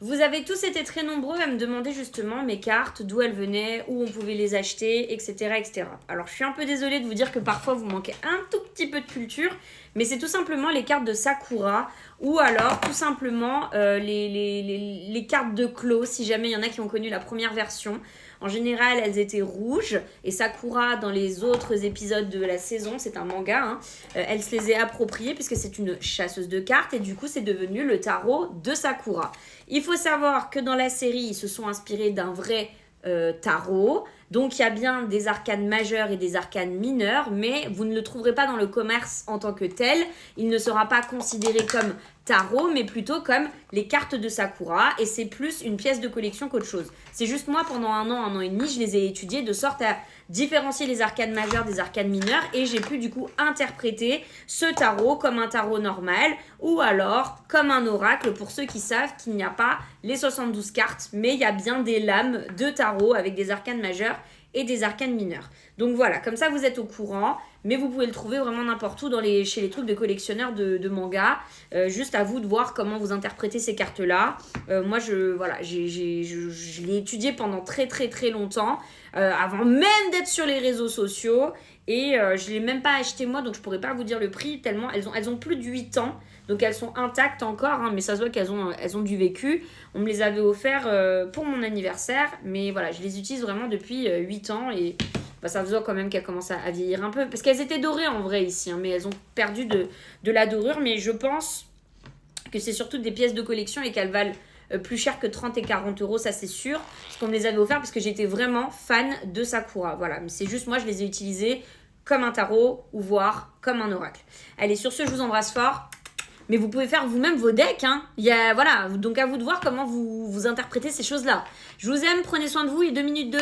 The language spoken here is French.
Vous avez tous été très nombreux à me demander justement mes cartes, d'où elles venaient, où on pouvait les acheter, etc., etc. Alors je suis un peu désolée de vous dire que parfois vous manquez un tout petit peu de culture, mais c'est tout simplement les cartes de Sakura ou alors tout simplement les cartes de Clos, si jamais il y en a qui ont connu la première version. En général, elles étaient rouges et Sakura, dans les autres épisodes de la saison, c'est un manga, hein, elle se les est appropriées puisque c'est une chasseuse de cartes et du coup, c'est devenu le tarot de Sakura. Il faut savoir que dans la série, ils se sont inspirés d'un vrai tarot. Donc, il y a bien des arcanes majeures et des arcanes mineures, mais vous ne le trouverez pas dans le commerce en tant que tel. Il ne sera pas considéré comme tarot, mais plutôt comme les cartes de Sakura. Et c'est plus une pièce de collection qu'autre chose. C'est juste moi, pendant un an et demi, je les ai étudiées de sorte à différencier les arcanes majeures des arcanes mineures. Et j'ai pu du coup interpréter ce tarot comme un tarot normal ou alors comme un oracle pour ceux qui savent qu'il n'y a pas les 72 cartes, mais il y a bien des lames de tarot avec des arcanes majeures et des arcanes mineures. Donc voilà, comme ça vous êtes au courant, mais vous pouvez le trouver vraiment n'importe où chez les trucs de collectionneurs de mangas. Juste à vous de voir comment vous interprétez ces cartes-là. Moi, je l'ai étudié pendant très très très longtemps, avant même d'être sur les réseaux sociaux. Et je ne l'ai même pas acheté moi, donc je ne pourrais pas vous dire le prix, tellement elles ont plus de 8 ans. Donc elles sont intactes encore, hein, mais ça se voit qu'elles ont du vécu. On me les avait offerts pour mon anniversaire, mais voilà, je les utilise vraiment depuis 8 ans et ça se voit quand même qu'elles commencent à vieillir un peu. Parce qu'elles étaient dorées en vrai ici, hein, mais elles ont perdu de la dorure. Mais je pense que c'est surtout des pièces de collection et qu'elles valent plus cher que 30 et 40 euros, ça c'est sûr. Parce qu'on me les avait offerts parce que j'étais vraiment fan de Sakura. Voilà, mais c'est juste moi, je les ai utilisées comme un tarot ou voire comme un oracle. Allez, sur ce, je vous embrasse fort. Mais vous pouvez faire vous-même vos decks. Hein. Voilà, donc à vous de voir comment vous interprétez ces choses-là. Je vous aime, prenez soin de vous et 2 minutes 2.